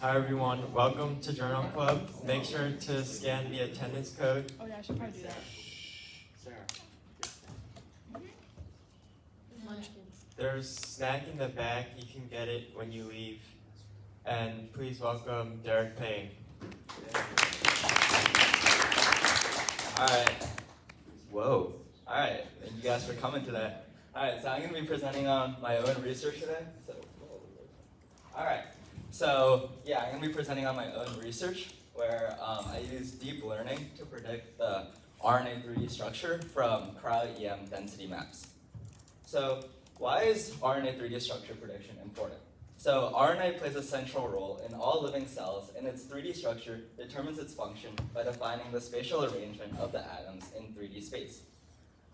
Hi everyone, welcome to Journal Club. Make sure to scan the attendance code. Oh yeah, I should probably do that. Munchkin. There's snack in the back, you can get it when you leave. And please welcome Derek Peng. Alright. Whoa. Alright, thank you guys for coming today. Alright, so I'm going to be presenting on my own research today. Alright, so yeah, I'm going to be presenting on my own research where I use deep learning to predict the RNA 3D structure from cryo-EM density maps. So why is RNA 3D structure prediction important? So RNA plays a central role in all living cells, and its 3D structure determines its function by defining the spatial arrangement of the atoms in 3D space.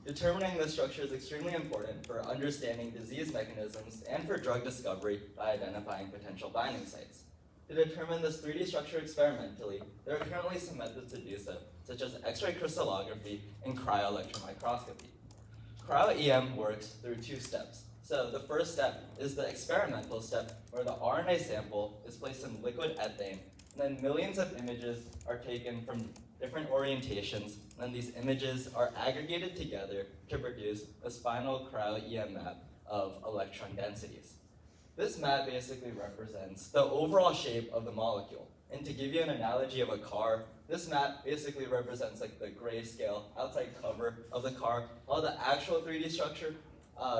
Determining this structure is extremely important for understanding disease mechanisms and for drug discovery by identifying potential binding sites. To determine this 3D structure experimentally, there are currently some methods to do so, such as X-ray crystallography and cryo-electron microscopy. Cryo-EM works through two steps. So the first step is the experimental step, where the RNA sample is placed in liquid ethane, and then millions of images are taken from different orientations, and then these images are aggregated together to produce a spinal cryo-EM map of electron densities. This map basically represents the overall shape of the molecule. And to give you an analogy of a car, this map basically represents like the grayscale outside cover of the car, while the actual 3D structure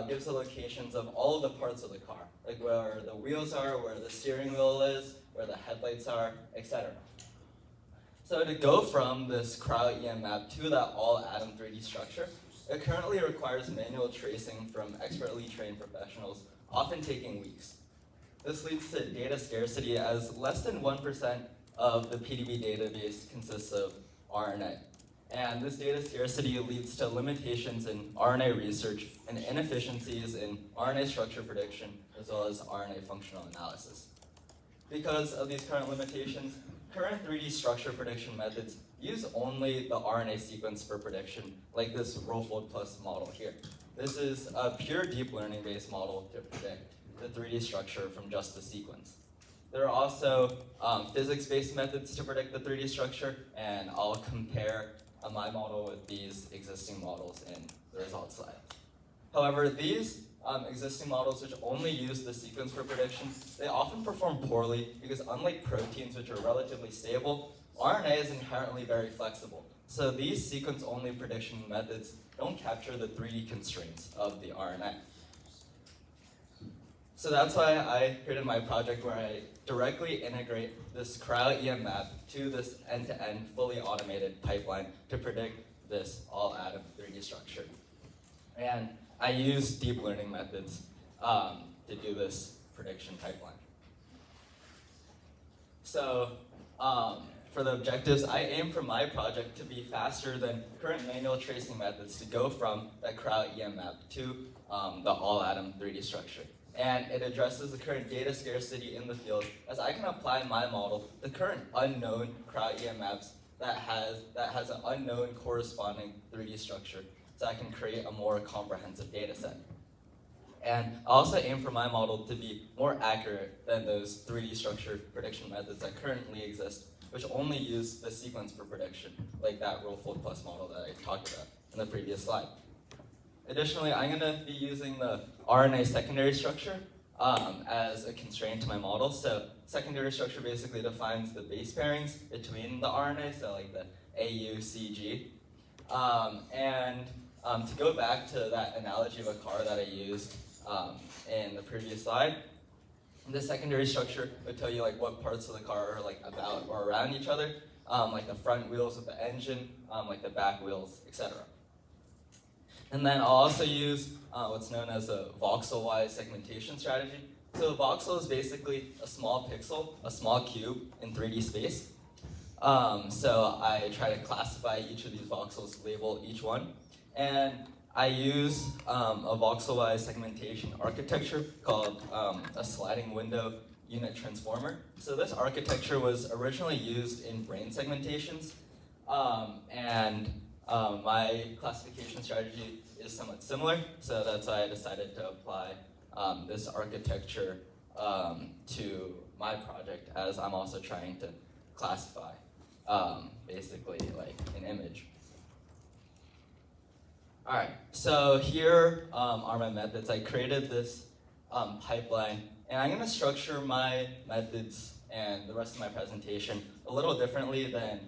gives the locations of all of the parts of the car, like where the wheels are, where the steering wheel is, where the headlights are, etc. So to go from this cryo-EM map to that all-atom 3D structure, it currently requires manual tracing from expertly trained professionals, often taking weeks. This leads to data scarcity, as less than 1% of the PDB database consists of RNA. And this data scarcity leads to limitations in RNA research and inefficiencies in RNA structure prediction, as well as RNA functional analysis. Because of these current limitations, current 3D structure prediction methods use only the RNA sequence for prediction, like this row-fold plus model here. This is a pure deep learning-based model to predict the 3D structure from just the sequence. There are also physics-based methods to predict the 3D structure, and I'll compare my model with these existing models in the results slide. However, these existing models, which only use the sequence for prediction, they often perform poorly because, unlike proteins, which are relatively stable, RNA is inherently very flexible. So these sequence-only prediction methods don't capture the 3D constraints of the RNA. So that's why I created my project where I directly integrate this cryo-EM map to this end-to-end fully automated pipeline to predict this all-atom 3D structure. And I use deep learning methods to do this prediction pipeline. So for the objectives, I aim for my project to be faster than current manual tracing methods to go from that cryo-EM map to the all-atom 3D structure. And it addresses the current data scarcity in the field, as I can apply my model to current unknown cryo-EM maps that has an unknown corresponding 3D structure, so I can create a more comprehensive data set. And I also aim for my model to be more accurate than those 3D structure prediction methods that currently exist, which only use the sequence for prediction, like that row-fold plus model that I talked about in the previous slide. Additionally, I'm going to be using the RNA secondary structure as a constraint to my model. So secondary structure basically defines the base pairings between the RNA, so like the AUCG. To go back to that analogy of a car that I used in the previous slide, the secondary structure would tell you like what parts of the car are like about or around each other, like the front wheels of the engine, like the back wheels, etc. And then I'll also use what's known as a voxel-wise segmentation strategy. So a voxel is basically a small pixel, a small cube in 3D space. So I try to classify each of these voxels, label each one. And I use a voxel-wise segmentation architecture called a sliding window unit transformer. So this architecture was originally used in brain segmentations. My classification strategy is somewhat similar, so that's why I decided to apply this architecture to my project, as I'm also trying to classify basically like an image. All right, so here are my methods. I created this pipeline, and I'm going to structure my methods and the rest of my presentation a little differently than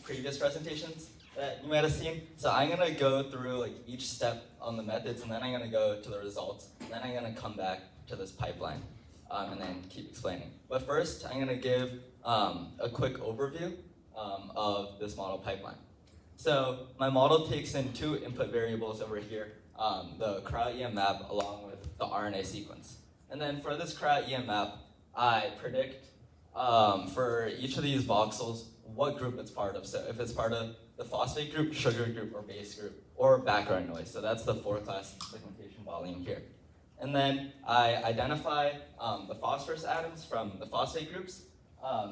previous presentations that you might have seen. So I'm going to go through like each step on the methods, and then I'm going to go to the results, and then I'm going to come back to this pipeline, and then keep explaining. But first, I'm going to give a quick overview of this model pipeline. So my model takes in two input variables over here, the cryo-EM map along with the RNA sequence. And then for this cryo-EM map, I predict for each of these voxels what group it's part of. So if it's part of the phosphate group, sugar group, or base group, or background noise. So that's the 4-class segmentation volume here. And then I identify the phosphorus atoms from the phosphate groups.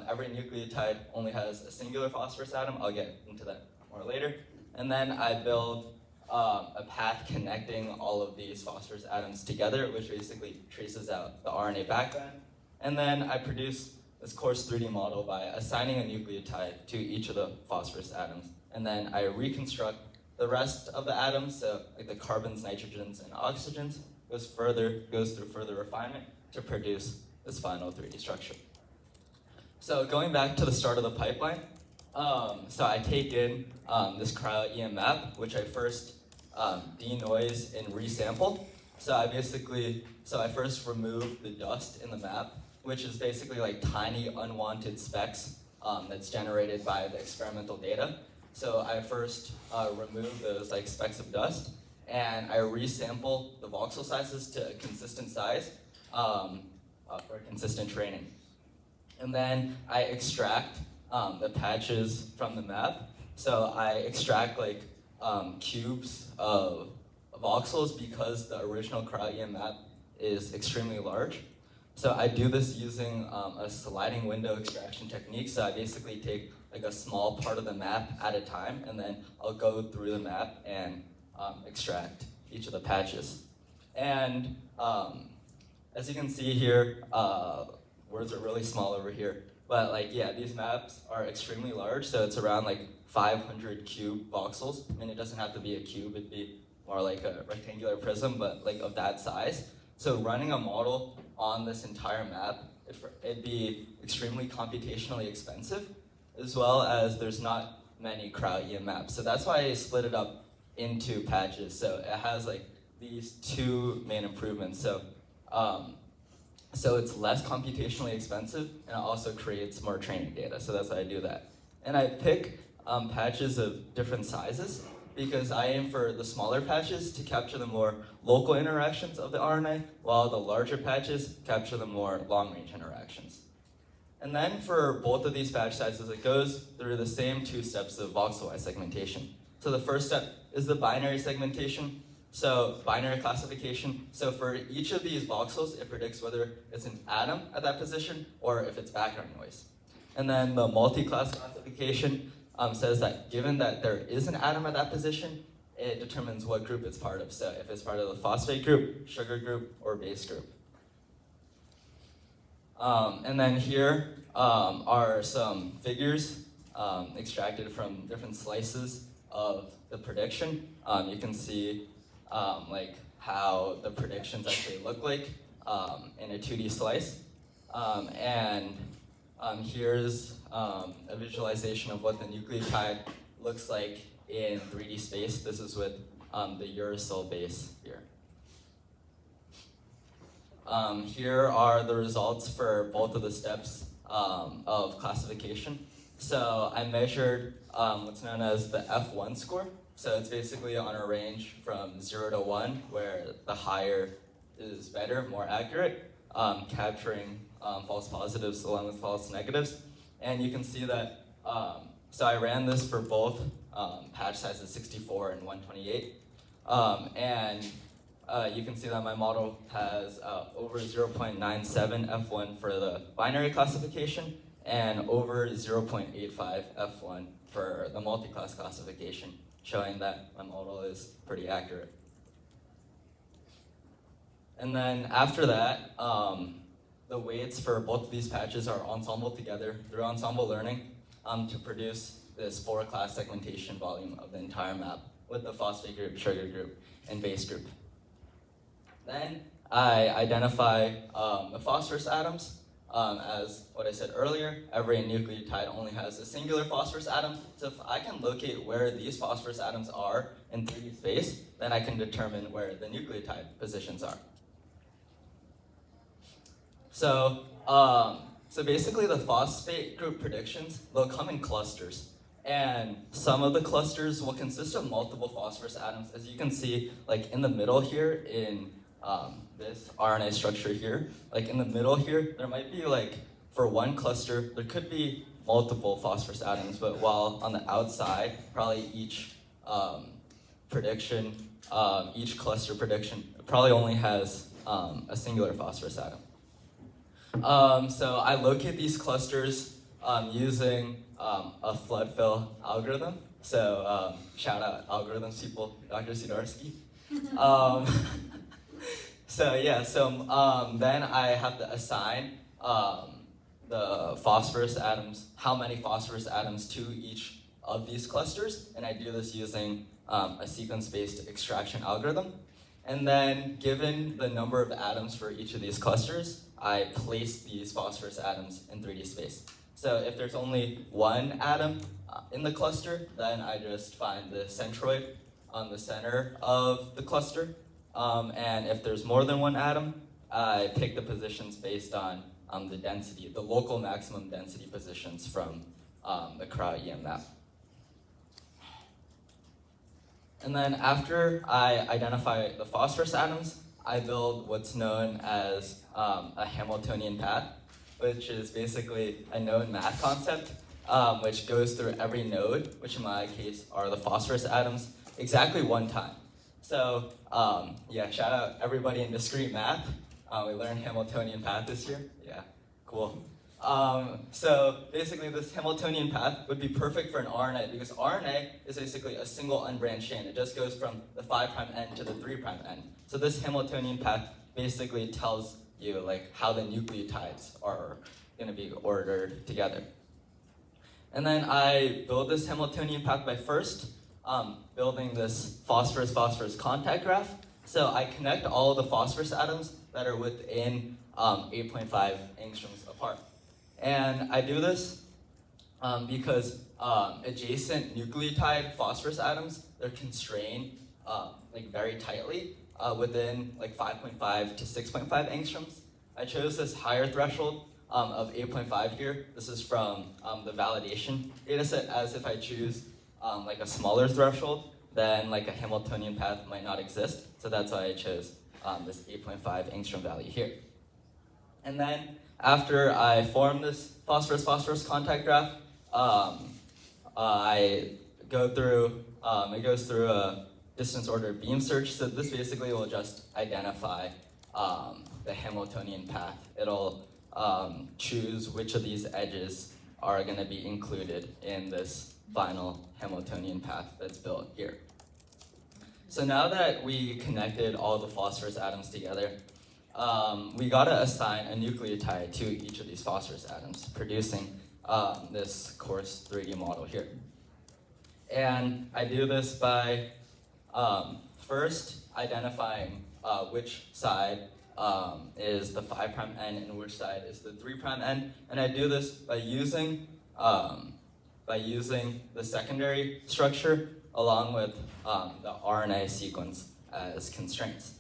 Every nucleotide only has a singular phosphorus atom. I'll get into that more later. And then I build a path connecting all of these phosphorus atoms together, which basically traces out the RNA backbone. And then I produce this coarse 3D model by assigning a nucleotide to each of the phosphorus atoms. And then I reconstruct the rest of the atoms, so like the carbons, nitrogens, and oxygens, goes through further refinement to produce this final 3D structure. So going back to the start of the pipeline, so I take in this cryo-EM map, which I first denoise and resample. So I first remove the dust in the map, which is basically like tiny unwanted specks that's generated by the experimental data. So I first remove those like specks of dust, and I resample the voxel sizes to a consistent size for consistent training. And then I extract the patches from the map. So I extract like cubes of voxels because the original cryo-EM map is extremely large. So I do this using a sliding window extraction technique. So I basically take like a small part of the map at a time, and then I'll go through the map and extract each of the patches. And as you can see here, words are really small over here. But like, yeah, these maps are extremely large, so it's around like 500 cube voxels. I mean, it doesn't have to be a cube, it'd be more like a rectangular prism, but like of that size. So running a model on this entire map, it'd be extremely computationally expensive, as well as there's not many cryo-EM maps. So that's why I split it up into patches. So it has like these two main improvements. So it's less computationally expensive, and it also creates more training data. So that's why I do that. And I pick patches of different sizes because I aim for the smaller patches to capture the more local interactions of the RNA, while the larger patches capture the more long-range interactions. And then for both of these patch sizes, it goes through the same two steps of voxel-wise segmentation. So the first step is the binary segmentation. So binary classification. So for each of these voxels, it predicts whether it's an atom at that position or if it's background noise. And then the multi-class classification says that given that there is an atom at that position, it determines what group it's part of. So if it's part of the phosphate group, sugar group, or base group. And then here are some figures extracted from different slices of the prediction. You can see like how the predictions actually look like in a 2D slice. Here's a visualization of what the nucleotide looks like in 3D space. This is with the uracil base here. Here are the results for both of the steps of classification. So I measured what's known as the F1 score. So it's basically on a range from 0 to 1, where the higher is better, more accurate, capturing false positives along with false negatives. And you can see that, so I ran this for both patch sizes 64 and 128. You can see that my model has over 0.97 F1 for the binary classification and over 0.85 F1 for the multi-class classification, showing that my model is pretty accurate. And then after that, the weights for both of these patches are ensembled together through ensemble learning to produce this 4-class segmentation volume of the entire map with the phosphate group, sugar group, and base group. Then I identify the phosphorus atoms. As what I said earlier, every nucleotide only has a singular phosphorus atom. So if I can locate where these phosphorus atoms are in 3D space, then I can determine where the nucleotide positions are. So basically the phosphate group predictions, they'll come in clusters. And some of the clusters will consist of multiple phosphorus atoms. As you can see, like in the middle here in this RNA structure here, like in the middle here, there might be like, for one cluster, there could be multiple phosphorus atoms, but while on the outside, probably each each cluster prediction probably only has a singular phosphorus atom. So I locate these clusters using a flood fill algorithm. So shout out algorithms people, Dr. Sidorsky. Then I have to assign the phosphorus atoms, how many phosphorus atoms to each of these clusters, and I do this using a sequence-based extraction algorithm. And then, given the number of atoms for each of these clusters, I place these phosphorus atoms in 3D space. So if there's only one atom in the cluster, then I just find the centroid on the center of the cluster. And if there's more than one atom, I pick the positions based on the density, the local maximum density positions from the cryo-EM map. And then after I identify the phosphorus atoms, I build what's known as a Hamiltonian path, which is basically a known math concept, which goes through every node, which in my case are the phosphorus atoms, exactly one time. So shout out everybody in discrete math. We learned Hamiltonian path this year. Yeah, cool. So basically this Hamiltonian path would be perfect for an RNA because RNA is basically a single unbranched chain. It just goes from the 5' end to the 3' end. So this Hamiltonian path basically tells you like how the nucleotides are going to be ordered together. And then I build this Hamiltonian path by first building this phosphorus-phosphorus contact graph. So I connect all the phosphorus atoms that are within 8.5 angstroms apart. And I do this because adjacent nucleotide phosphorus atoms, they're constrained like very tightly within like 5.5 to 6.5 angstroms. I chose this higher threshold of 8.5 here. This is from the validation dataset, as if I choose like a smaller threshold, then like a Hamiltonian path might not exist. So that's why I chose this 8.5 angstrom value here. And then after I form this phosphorus-phosphorus contact graph, I go through, it goes through a distance ordered beam search. So this basically will just identify the Hamiltonian path. It'll choose which of these edges are going to be included in this final Hamiltonian path that's built here. So now that we connected all the phosphorus atoms together, we gotta assign a nucleotide to each of these phosphorus atoms, producing this coarse 3D model here. And I do this by first identifying which side is the 5' end and which side is the 3' end. And I do this by using the secondary structure along with the RNA sequence as constraints.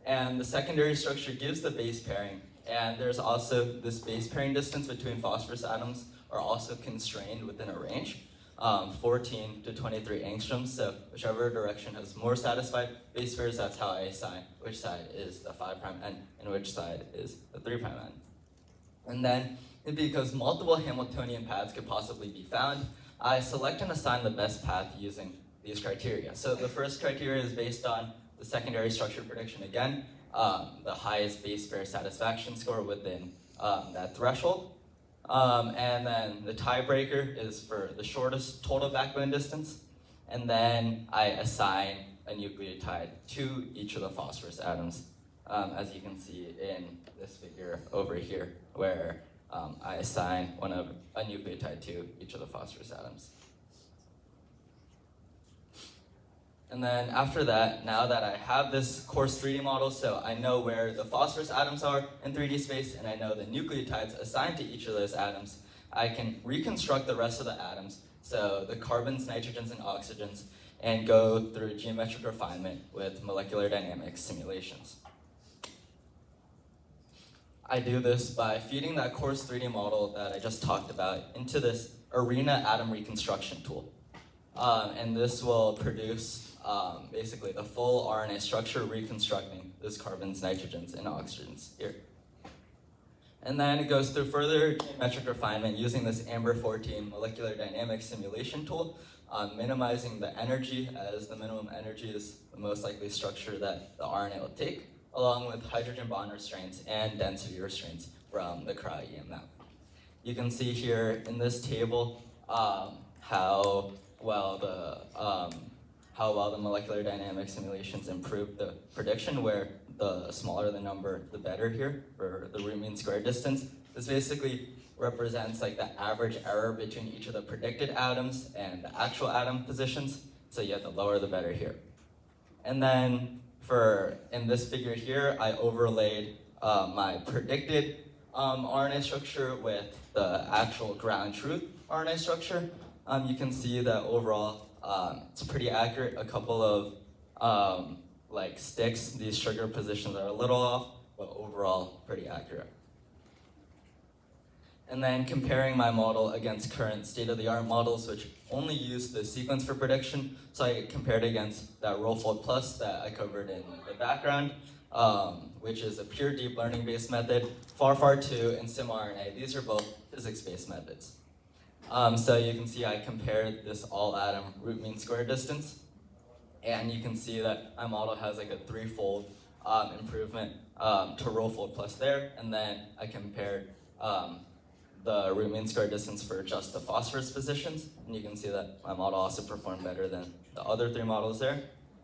And the secondary structure gives the base pairing, and there's also this base pairing distance between phosphorus atoms are also constrained within a range, 14 to 23 angstroms, so whichever direction has more satisfied base pairs, that's how I assign which side is the 5' end and which side is the 3' end. And then, because multiple Hamiltonian paths could possibly be found, I select and assign the best path using these criteria. So the first criteria is based on the secondary structure prediction again, the highest base pair satisfaction score within that threshold. And then the tiebreaker is for the shortest total backbone distance. And then I assign a nucleotide to each of the phosphorus atoms as you can see in this figure over here, where I assign a nucleotide to each of the phosphorus atoms. And then after that, now that I have this coarse 3D model, so I know where the phosphorus atoms are in 3D space, and I know the nucleotides assigned to each of those atoms, I can reconstruct the rest of the atoms, so the carbons, nitrogens, and oxygens, and go through geometric refinement with molecular dynamics simulations. I do this by feeding that coarse 3D model that I just talked about into this ARENA atom reconstruction tool. And this will produce basically the full RNA structure reconstructing those carbons, nitrogens, and oxygens here. And then it goes through further geometric refinement using this AMBER-14 molecular dynamics simulation tool, minimizing the energy, as the minimum energy is the most likely structure that the RNA will take, along with hydrogen bond restraints and density restraints from the cryo-EM map. You can see here in this table how well the molecular dynamics simulations improve the prediction, where the smaller the number, the better here for the root mean square distance. This basically represents like the average error between each of the predicted atoms and the actual atom positions. So yeah, the lower the better here. And then in this figure here, I overlaid my predicted RNA structure with the actual ground truth RNA structure. You can see that overall it's pretty accurate. A couple of sticks, these sugar positions are a little off, but overall pretty accurate. And then comparing my model against current state-of-the-art models, which only use the sequence for prediction. So I compared against that RowFold Plus that I covered in the background, which is a pure deep learning-based method, FAR2, and SimRNA. These are both physics-based methods. So you can see I compared this all-atom root mean square distance, and you can see that my model has like a threefold improvement to RowFold Plus there, and then I compared the root mean square distance for just the phosphorus positions, and you can see that my model also performed better than the other three models there.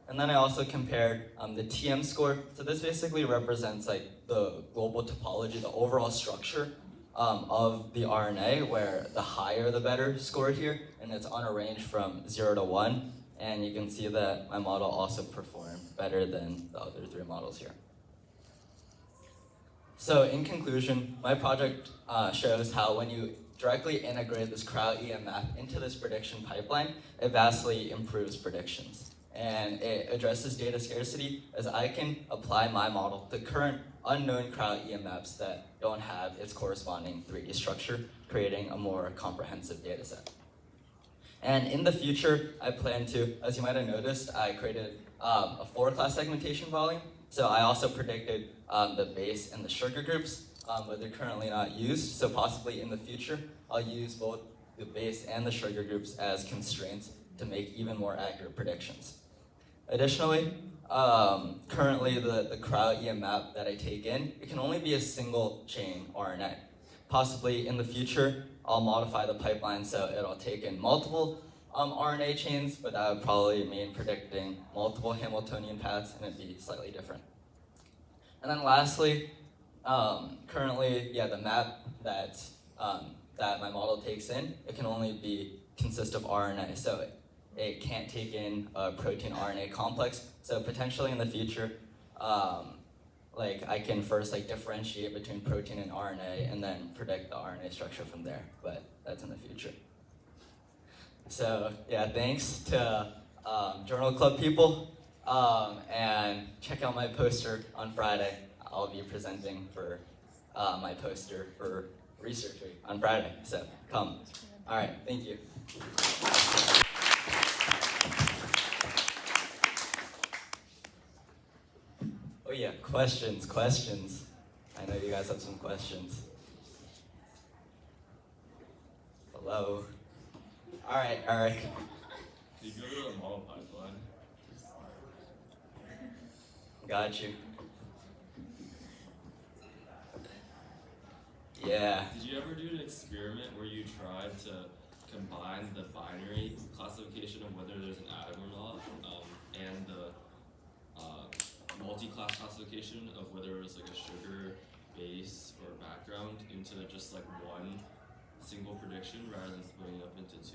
And then I also compared the TM score. So this basically represents like the global topology, the overall structure of the RNA, where the higher the better score here, and it's on a range from 0 to 1. And you can see that my model also performed better than the other three models here. So in conclusion, my project shows how when you directly integrate this cryo-EM map into this prediction pipeline, it vastly improves predictions. And it addresses data scarcity, as I can apply my model to current unknown cryo-EM maps that don't have its corresponding 3D structure, creating a more comprehensive data set. And in the future, I plan to, as you might have noticed, I created a 4-class segmentation volume. So I also predicted the base and the sugar groups, but they're currently not used. So possibly in the future, I'll use both the base and the sugar groups as constraints to make even more accurate predictions. Additionally, currently the cryo-EM map that I take in, it can only be a single chain RNA. Possibly in the future, I'll modify the pipeline so it'll take in multiple RNA chains, but that would probably mean predicting multiple Hamiltonian paths, and it'd be slightly different. And then lastly, currently, the map that my model takes in, it can only consist of RNA, so it can't take in a protein RNA complex. So potentially in the future, I can first differentiate between protein and RNA and then predict the RNA structure from there, but that's in the future. So yeah, thanks to Journal Club people, and check out my poster on Friday. I'll be presenting for my poster for Research Week on Friday, so come. All right, thank you. Oh yeah, questions. I know you guys have some questions. Hello. All right, Eric. Did you go to the model pipeline? Got you. Yeah. Did you ever do an experiment where you tried to combine the binary classification of whether there's an atom or not, and the multi-class classification of whether it was like a sugar, base, or background into just like one single prediction rather than splitting it up into two.